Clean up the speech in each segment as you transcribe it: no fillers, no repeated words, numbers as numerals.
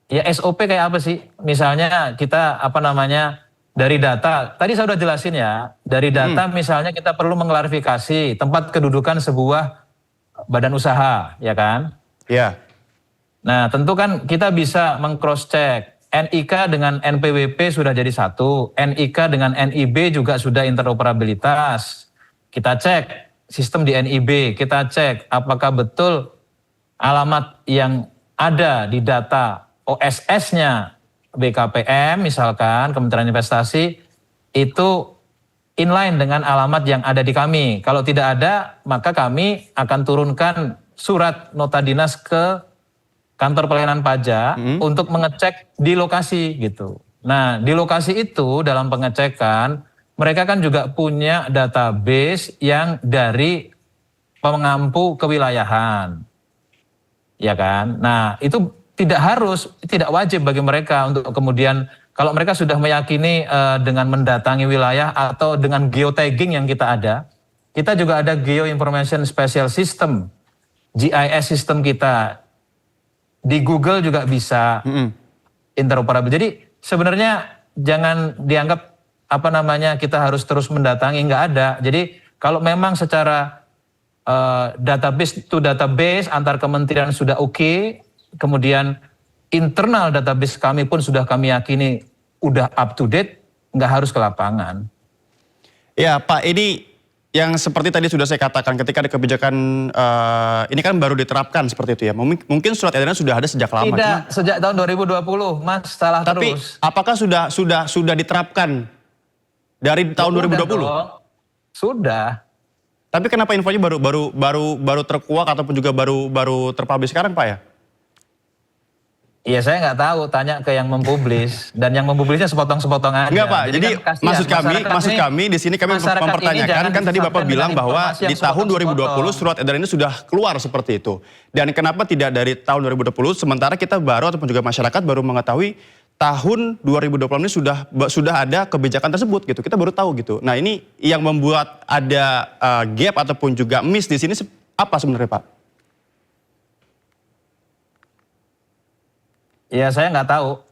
Ya SOP kayak apa sih? Misalnya kita apa namanya dari data, tadi saya udah jelasin ya, dari data misalnya kita perlu mengklarifikasi tempat kedudukan sebuah badan usaha, ya kan? Ya. Nah tentu kan kita bisa meng-cross check, NIK dengan NPWP sudah jadi satu, NIK dengan NIB juga sudah interoperabilitas. Kita cek sistem di NIB, kita cek apakah betul alamat yang ada di data OSS-nya BKPM misalkan Kementerian Investasi itu inline dengan alamat yang ada di kami. Kalau tidak ada, maka kami akan turunkan surat nota dinas ke kantor pelayanan pajak untuk mengecek di lokasi gitu. Nah, di lokasi itu dalam pengecekan mereka kan juga punya database yang dari pengampu kewilayahan. Ya kan? Nah, itu tidak wajib bagi mereka untuk kemudian kalau mereka sudah meyakini dengan mendatangi wilayah atau dengan geotagging yang kita ada, kita juga ada Geo Information Special System, GIS system kita. Di Google juga bisa interoperable. Jadi sebenarnya jangan dianggap apa namanya kita harus terus mendatangi, nggak ada. Jadi kalau memang secara database to database antar kementerian sudah oke, kemudian internal database kami pun sudah kami yakini udah up to date, nggak harus ke lapangan. Ya Pak, ini yang seperti tadi sudah saya katakan ketika ada kebijakan ini kan baru diterapkan seperti itu ya. Mungkin surat edaran sudah ada sejak lama. Tidak, sejak tahun 2020, Mas, salah tapi terus. Tapi apakah sudah diterapkan dari tahun 2020? Sudah. Tapi kenapa infonya baru terkuak ataupun juga baru terpublish sekarang Pak ya? Iya saya nggak tahu, tanya ke yang mempublis dan yang mempublisnya sepotong-sepotong aja. Enggak Pak, jadi kan maksud kami di sini kami mempertanyakan kan tadi Bapak bilang bahwa di tahun 2020 surat edaran ini sudah keluar seperti itu. Dan kenapa tidak dari tahun 2020 sementara kita baru ataupun juga masyarakat baru mengetahui tahun 2020 ini sudah ada kebijakan tersebut gitu. Kita baru tahu gitu. Nah, ini yang membuat ada gap ataupun juga miss di sini apa sebenarnya Pak? Ya saya nggak tahu.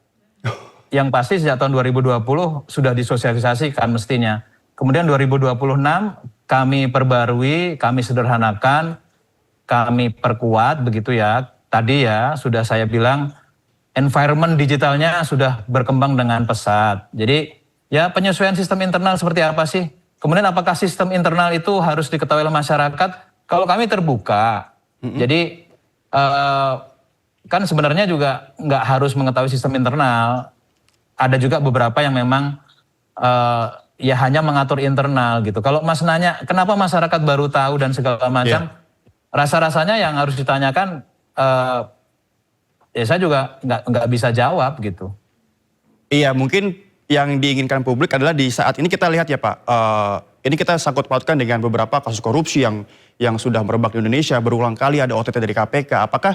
Yang pasti sejak tahun 2020 sudah disosialisasikan mestinya. Kemudian 2026 kami perbarui, kami sederhanakan, kami perkuat begitu ya. Tadi ya sudah saya bilang environment digitalnya sudah berkembang dengan pesat. Jadi ya penyesuaian sistem internal seperti apa sih? Kemudian apakah sistem internal itu harus diketahui oleh masyarakat? Kalau kami terbuka, jadi kan sebenarnya juga nggak harus mengetahui sistem internal. Ada juga beberapa yang memang ya hanya mengatur internal gitu. Kalau Mas nanya kenapa masyarakat baru tahu dan segala macam, rasa-rasanya yang harus ditanyakan ya saya juga nggak bisa jawab gitu. Iya, mungkin yang diinginkan publik adalah di saat ini kita lihat ya Pak, ini kita sangkut pautkan dengan beberapa kasus korupsi yang sudah merebak di Indonesia, berulang kali ada OTT dari KPK. Apakah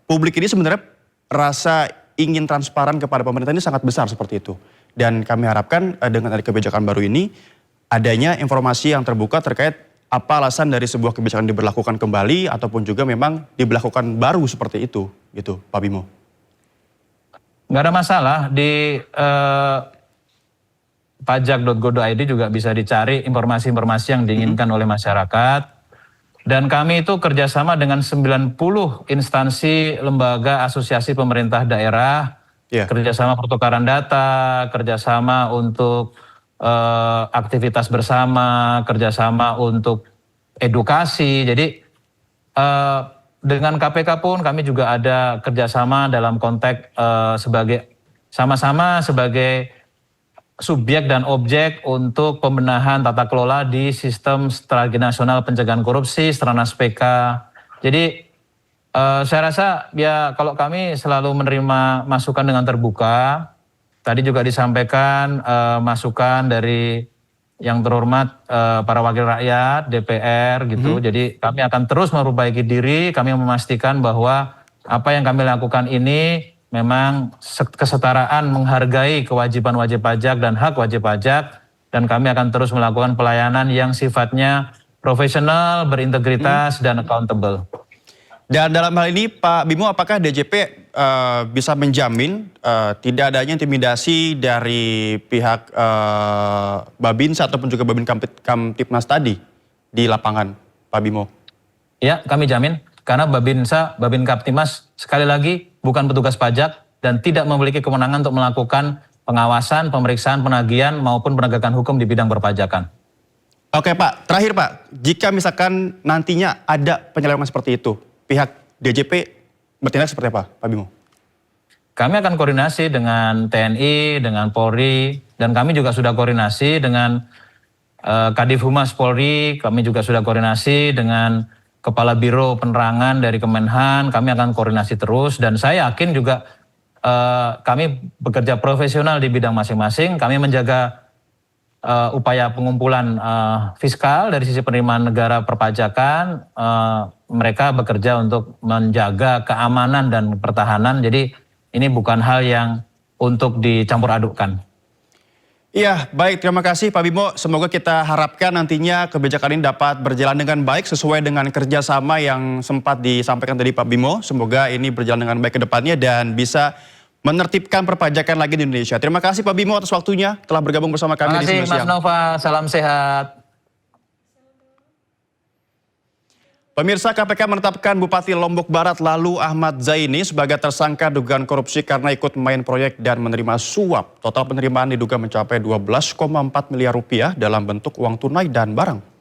publik ini sebenarnya rasa ingin transparan kepada pemerintah ini sangat besar seperti itu. Dan kami harapkan dengan ada kebijakan baru ini, adanya informasi yang terbuka terkait apa alasan dari sebuah kebijakan diberlakukan kembali ataupun juga memang diberlakukan baru seperti itu, gitu Pak Bimo. Nggak ada masalah, di pajak.go.id juga bisa dicari informasi-informasi yang diinginkan oleh masyarakat. Dan kami itu kerjasama dengan 90 instansi, lembaga, asosiasi pemerintah daerah, kerjasama pertukaran data, kerjasama untuk aktivitas bersama, kerjasama untuk edukasi. Jadi dengan KPK pun kami juga ada kerjasama dalam konteks sama-sama sebagai subjek dan objek untuk pembenahan tata kelola di sistem strategi nasional pencegahan korupsi, Stranas PK. Jadi saya rasa ya kalau kami selalu menerima masukan dengan terbuka. Tadi juga disampaikan masukan dari yang terhormat para wakil rakyat, DPR gitu. Jadi kami akan terus memperbaiki diri, kami memastikan bahwa apa yang kami lakukan ini memang kesetaraan menghargai kewajiban wajib pajak dan hak wajib pajak, dan kami akan terus melakukan pelayanan yang sifatnya profesional, berintegritas, dan accountable. Dan dalam hal ini Pak Bimo, apakah DJP bisa menjamin tidak adanya intimidasi dari pihak Babinsa ataupun juga Babin Kamtipmas tadi di lapangan, Pak Bimo? Ya, kami jamin. Karena Babinsa, Babin Kamtipmas sekali lagi bukan petugas pajak dan tidak memiliki kewenangan untuk melakukan pengawasan, pemeriksaan, penagihan maupun penegakan hukum di bidang perpajakan. Oke Pak, terakhir Pak, jika misalkan nantinya ada penyelewengan seperti itu, pihak DJP bertindak seperti apa, Pak Bimo? Kami akan koordinasi dengan TNI, dengan Polri, dan kami juga sudah koordinasi dengan Kadif Humas Polri, kami juga sudah koordinasi dengan Kepala Biro Penerangan dari Kemenhan, kami akan koordinasi terus, dan saya yakin juga kami bekerja profesional di bidang masing-masing, kami menjaga upaya pengumpulan fiskal dari sisi penerimaan negara perpajakan, mereka bekerja untuk menjaga keamanan dan pertahanan. Jadi ini bukan hal yang untuk dicampur adukkan. Iya, baik. Terima kasih Pak Bimo. Semoga kita harapkan nantinya kebijakan ini dapat berjalan dengan baik sesuai dengan kerjasama yang sempat disampaikan tadi Pak Bimo. Semoga ini berjalan dengan baik ke depannya dan bisa menertibkan perpajakan lagi di Indonesia. Terima kasih Pak Bimo atas waktunya telah bergabung bersama kami di Terima kasih Sino Mas Siang. Nova, salam sehat. Pemirsa, KPK menetapkan Bupati Lombok Barat Lalu Ahmad Zaini sebagai tersangka dugaan korupsi karena ikut main proyek dan menerima suap. Total penerimaan diduga mencapai 12,4 miliar rupiah dalam bentuk uang tunai dan barang.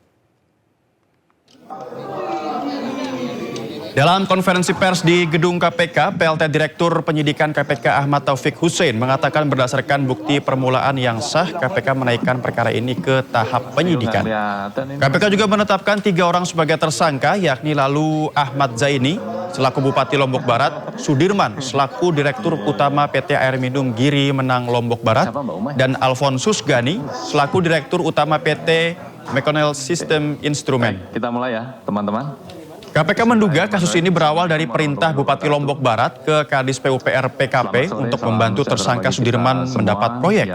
Dalam konferensi pers di gedung KPK, PLT Direktur Penyidikan KPK Ahmad Taufik Hussein mengatakan berdasarkan bukti permulaan yang sah, KPK menaikkan perkara ini ke tahap penyidikan. KPK juga menetapkan 3 orang sebagai tersangka, yakni Lalu Ahmad Zaini selaku Bupati Lombok Barat, Sudirman selaku Direktur Utama PT Air Minum Giri Menang Lombok Barat, dan Alfonsus Gani selaku Direktur Utama PT Mekonel System Instrument. Baik, kita mulai ya teman-teman. KPK menduga kasus ini berawal dari perintah Bupati Lombok Barat ke Kadis PUPR PKP untuk membantu tersangka Sudirman mendapat proyek.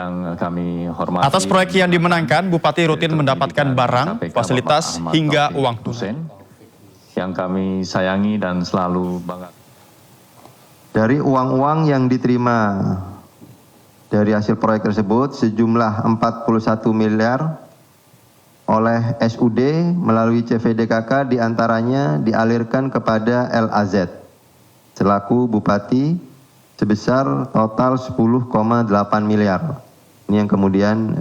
Atas proyek yang dimenangkan, Bupati rutin mendapatkan barang, fasilitas, hingga uang tunai. Yang kami sayangi dan selalu bangga. Dari uang-uang yang diterima dari hasil proyek tersebut sejumlah 41 miliar oleh SUD melalui CVDKK diantaranya dialirkan kepada LAZ selaku Bupati sebesar total 10,8 miliar. Ini yang kemudian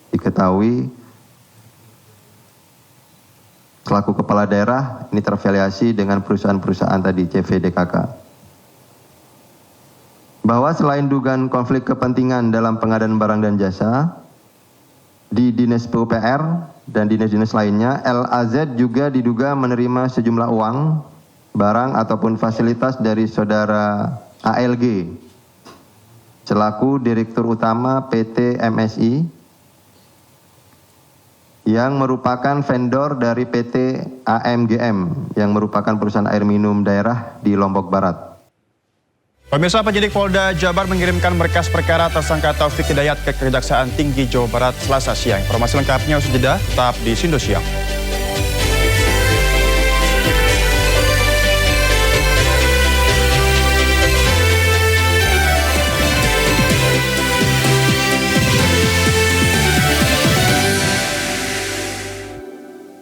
diketahui selaku kepala daerah ini terafiliasi dengan perusahaan-perusahaan tadi CVDKK. Bahwa selain dugaan konflik kepentingan dalam pengadaan barang dan jasa, di Dinas PUPR dan dinas-dinas lainnya, LAZ juga diduga menerima sejumlah uang, barang ataupun fasilitas dari saudara ALG selaku Direktur Utama PT MSI yang merupakan vendor dari PT AMGM yang merupakan perusahaan air minum daerah di Lombok Barat. Pemirsa, penyidik Polda Jabar mengirimkan berkas perkara tersangka Taufik Hidayat ke Kejaksaan Tinggi Jawa Barat Selasa siang. Informasi lengkapnya usai jeda, tetap di Sindo Siang.